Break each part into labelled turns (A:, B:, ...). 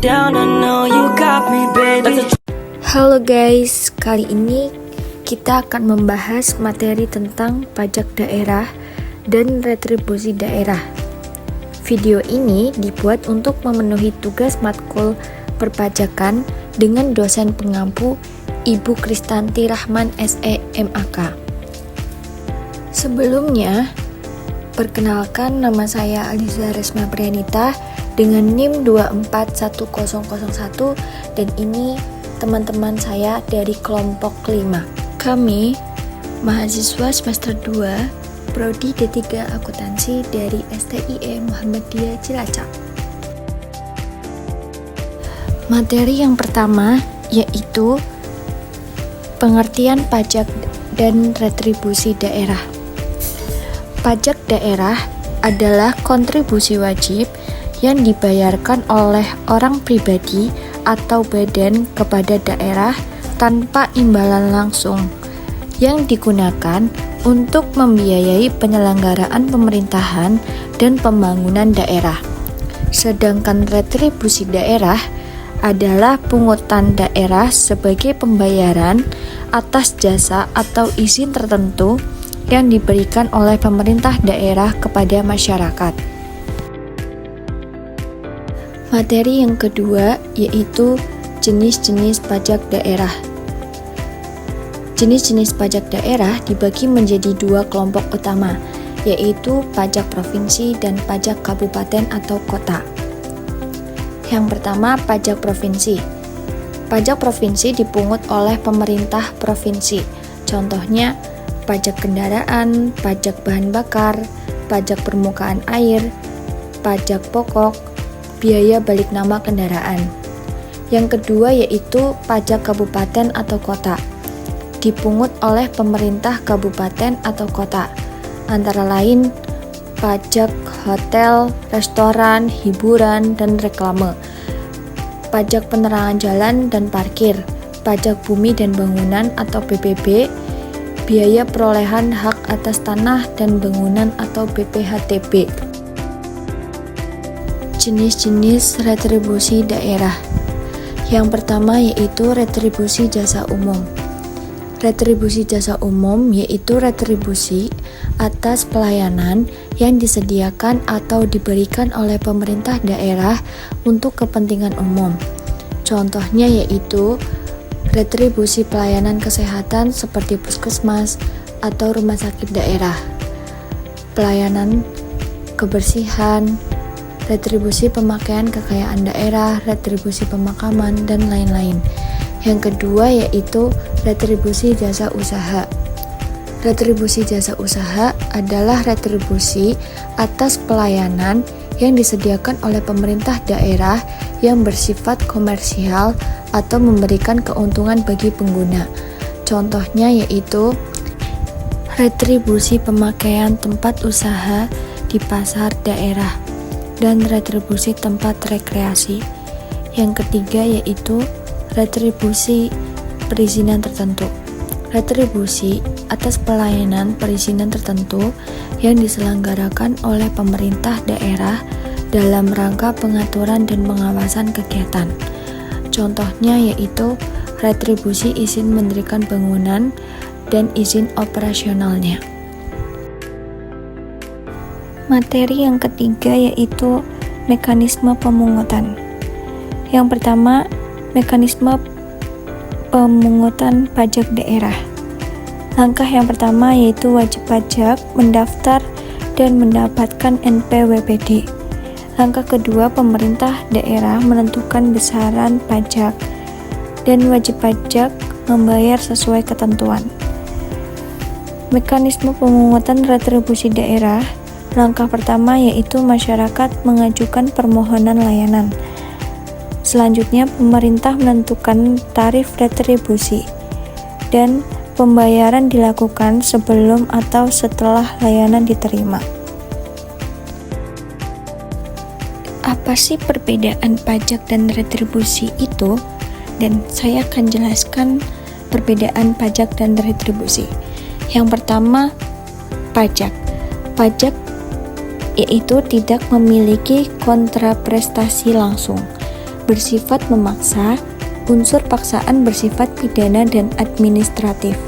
A: down, I know you got me, baby.
B: Halo guys, kali ini kita akan membahas materi tentang pajak daerah dan retribusi daerah. Video ini dibuat untuk memenuhi tugas matkul perpajakan dengan dosen pengampu Ibu Kristanti Rahman SE MAK. Sebelumnya, perkenalkan, nama saya Aliza Resma Priyanita dengan NIM 241001 dan ini teman-teman saya dari kelompok 5. Kami mahasiswa semester 2 Prodi D3 Akuntansi dari STIE Muhammadiyah Cilacap. Materi yang pertama yaitu pengertian pajak dan retribusi daerah. Pajak daerah adalah kontribusi wajib yang dibayarkan oleh orang pribadi atau badan kepada daerah tanpa imbalan langsung, yang digunakan untuk membiayai penyelenggaraan pemerintahan dan pembangunan daerah. Sedangkan retribusi daerah adalah pungutan daerah sebagai pembayaran atas jasa atau izin tertentu yang diberikan oleh pemerintah daerah kepada masyarakat. Materi yang kedua yaitu jenis-jenis pajak daerah. Jenis-jenis pajak daerah dibagi menjadi dua kelompok utama, yaitu pajak provinsi dan pajak kabupaten atau kota. Yang pertama, pajak provinsi. Pajak provinsi dipungut oleh pemerintah provinsi. Contohnya, pajak kendaraan, pajak bahan bakar, pajak permukaan air, pajak pokok, biaya balik nama kendaraan. Yang kedua yaitu pajak kabupaten atau kota. Dipungut oleh pemerintah kabupaten atau kota. Antara lain pajak hotel, restoran, hiburan, dan reklame. Pajak penerangan jalan dan parkir, pajak bumi dan bangunan atau PBB, biaya perolehan hak atas tanah dan bangunan atau BPHTB. Jenis-jenis retribusi daerah. Yang pertama yaitu retribusi jasa umum. Retribusi jasa umum yaitu retribusi atas pelayanan yang disediakan atau diberikan oleh pemerintah daerah untuk kepentingan umum. Contohnya yaitu retribusi pelayanan kesehatan seperti puskesmas atau rumah sakit daerah, pelayanan kebersihan, retribusi pemakaian kekayaan daerah, retribusi pemakaman, dan lain-lain. Yang kedua yaitu retribusi jasa usaha. Retribusi jasa usaha adalah retribusi atas pelayanan yang disediakan oleh pemerintah daerah yang bersifat komersial atau memberikan keuntungan bagi pengguna. Contohnya yaitu retribusi pemakaian tempat usaha di pasar daerah dan retribusi tempat rekreasi. Yang ketiga yaitu retribusi perizinan tertentu. Retribusi atas pelayanan perizinan tertentu yang diselenggarakan oleh pemerintah daerah dalam rangka pengaturan dan pengawasan kegiatan. Contohnya yaitu retribusi izin mendirikan bangunan dan izin operasionalnya. Materi yang ketiga yaitu mekanisme pemungutan. Yang pertama, mekanisme pemungutan pajak daerah. Langkah yang pertama yaitu wajib pajak mendaftar dan mendapatkan NPWPD. Langkah kedua, pemerintah daerah menentukan besaran pajak dan wajib pajak membayar sesuai ketentuan. Mekanisme pemungutan retribusi daerah. Langkah pertama yaitu masyarakat mengajukan permohonan layanan. Selanjutnya, pemerintah menentukan tarif retribusi dan pembayaran dilakukan sebelum atau setelah layanan diterima. Apa sih perbedaan pajak dan retribusi itu? Dan saya akan jelaskan perbedaan pajak dan retribusi. Yang pertama, pajak. Pajak yaitu tidak memiliki kontraprestasi langsung. bersifat memaksa, unsur paksaan bersifat pidana dan administratif,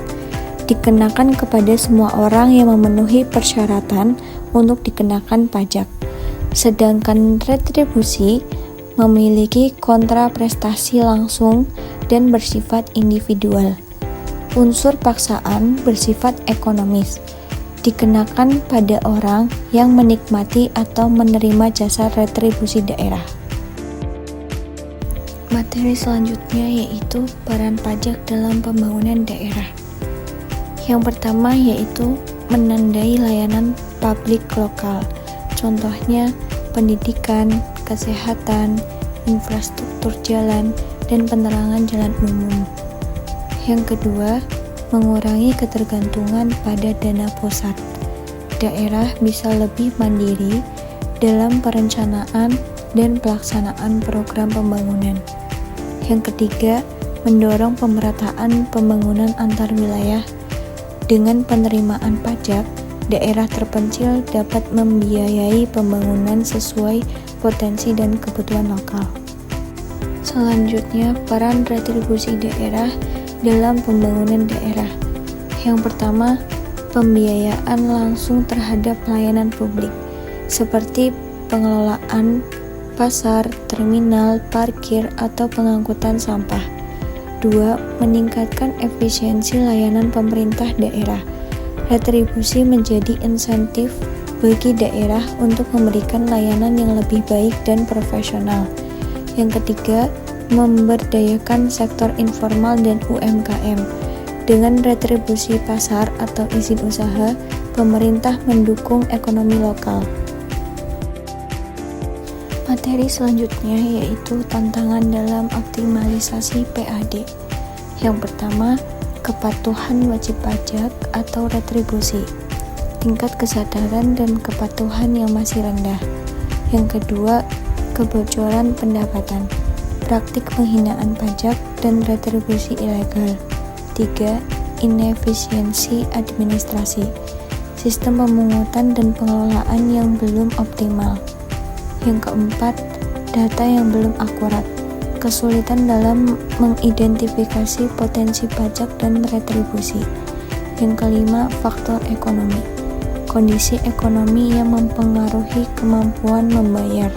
B: dikenakan kepada semua orang yang memenuhi persyaratan untuk dikenakan pajak. Sedangkan retribusi memiliki kontraprestasi langsung dan bersifat individual. Unsur paksaan bersifat ekonomis, dikenakan pada orang yang menikmati atau menerima jasa retribusi daerah. Materi selanjutnya yaitu peran pajak dalam pembangunan daerah. Yang pertama yaitu menandai layanan publik lokal, contohnya pendidikan, kesehatan, infrastruktur jalan, dan penerangan jalan umum. Yang kedua, mengurangi ketergantungan pada dana pusat. Daerah bisa lebih mandiri dalam perencanaan dan pelaksanaan program pembangunan. Yang ketiga, mendorong pemerataan pembangunan antar wilayah. Dengan penerimaan pajak, daerah terpencil dapat membiayai pembangunan sesuai potensi dan kebutuhan lokal. Selanjutnya, peran retribusi daerah dalam pembangunan daerah. Yang pertama, pembiayaan langsung terhadap pelayanan publik, seperti pengelolaan pasar, terminal, parkir, atau pengangkutan sampah. 2. Meningkatkan efisiensi layanan pemerintah daerah. Retribusi menjadi insentif bagi daerah untuk memberikan layanan yang lebih baik dan profesional. Yang ketiga, memberdayakan sektor informal dan UMKM. Dengan retribusi pasar atau izin usaha, pemerintah mendukung ekonomi lokal. Materi selanjutnya yaitu tantangan dalam optimalisasi PAD. Yang pertama, kepatuhan wajib pajak atau retribusi. Tingkat kesadaran dan kepatuhan yang masih rendah. Yang kedua, kebocoran pendapatan. Praktik penghinaan pajak dan retribusi ilegal. 3. Inefisiensi administrasi. Sistem pemungutan dan pengelolaan yang belum optimal. Yang keempat, data yang belum akurat. Kesulitan dalam mengidentifikasi potensi pajak dan retribusi. Yang kelima, faktor ekonomi. Kondisi ekonomi yang mempengaruhi kemampuan membayar.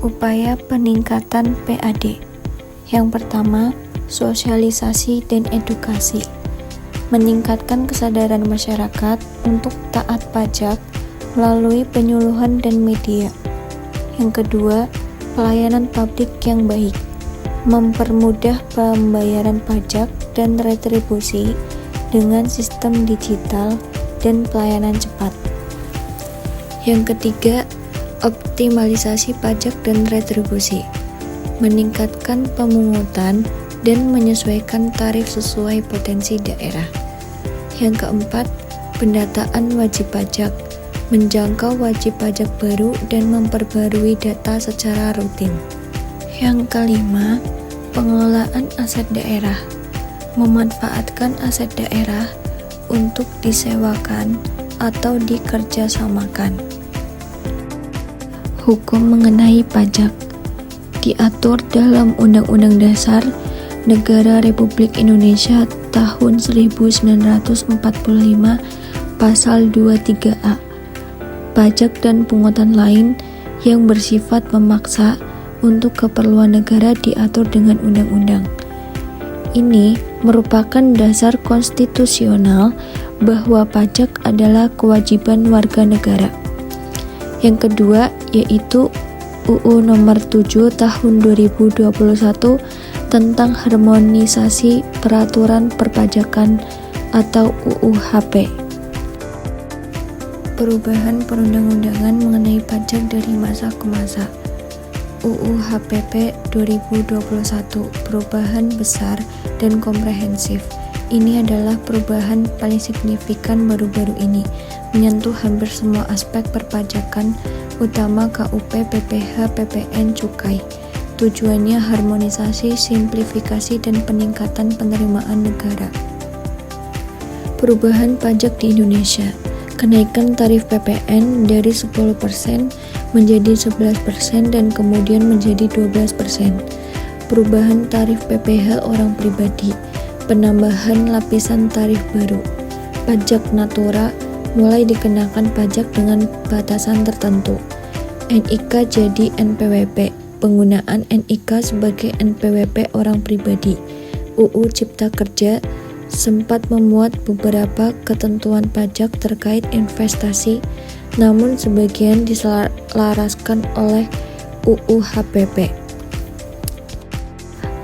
B: Upaya peningkatan PAD. Yang pertama, sosialisasi dan edukasi. Meningkatkan kesadaran masyarakat untuk taat pajak melalui penyuluhan dan media. Yang kedua, pelayanan publik yang baik. Mempermudah pembayaran pajak dan retribusi dengan sistem digital dan pelayanan cepat. Yang ketiga, optimalisasi pajak dan retribusi. Meningkatkan pemungutan dan menyesuaikan tarif sesuai potensi daerah. Yang keempat, pendataan wajib pajak. Menjangkau wajib pajak baru dan memperbarui data secara rutin. Yang kelima, pengelolaan aset daerah. Memanfaatkan aset daerah untuk disewakan atau dikerjasamakan. Hukum mengenai pajak diatur dalam Undang-Undang Dasar Negara Republik Indonesia tahun 1945 Pasal 23A. Pajak dan pungutan lain yang bersifat memaksa untuk keperluan negara diatur dengan undang-undang. Ini merupakan dasar konstitusional bahwa pajak adalah kewajiban warga negara. Yang kedua yaitu UU Nomor 7 Tahun 2021 tentang harmonisasi peraturan perpajakan atau UU HP. Perubahan perundang-undangan mengenai pajak dari masa ke masa. UU HPP 2021, perubahan besar dan komprehensif. Ini adalah perubahan paling signifikan baru-baru ini, menyentuh hampir semua aspek perpajakan, utama KUP, PPH, PPN, Cukai. Tujuannya harmonisasi, simplifikasi, dan peningkatan penerimaan negara. Perubahan pajak di Indonesia. kenaikan tarif PPN dari 10% menjadi 11% dan kemudian menjadi 12%, perubahan tarif PPh orang pribadi, penambahan lapisan tarif baru, pajak natura mulai dikenakan pajak dengan batasan tertentu, NIK jadi NPWP, penggunaan NIK sebagai NPWP orang pribadi, UU Cipta Kerja sempat memuat beberapa ketentuan pajak terkait investasi, namun sebagian diselaraskan oleh UU HPP.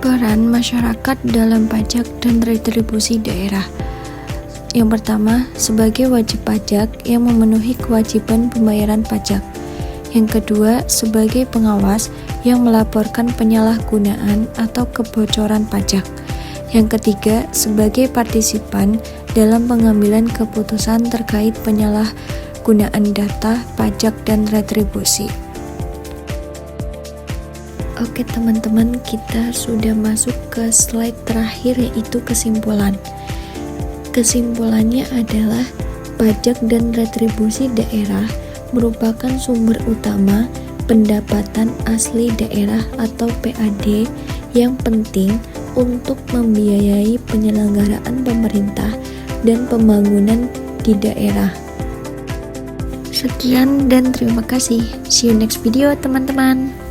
B: Peran masyarakat dalam pajak dan retribusi daerah. Yang pertama, sebagai wajib pajak yang memenuhi kewajiban pembayaran pajak. Yang kedua, sebagai pengawas yang melaporkan penyalahgunaan atau kebocoran pajak. Yang ketiga, sebagai partisipan dalam pengambilan keputusan terkait penyalahgunaan data, pajak, dan retribusi. Oke teman-teman, kita sudah masuk ke slide terakhir, yaitu kesimpulan. Kesimpulannya adalah pajak dan retribusi daerah merupakan sumber utama pendapatan asli daerah atau PAD yang penting untuk membiayai penyelenggaraan pemerintah dan pembangunan di daerah. Sekian dan terima kasih. See you next video teman-teman.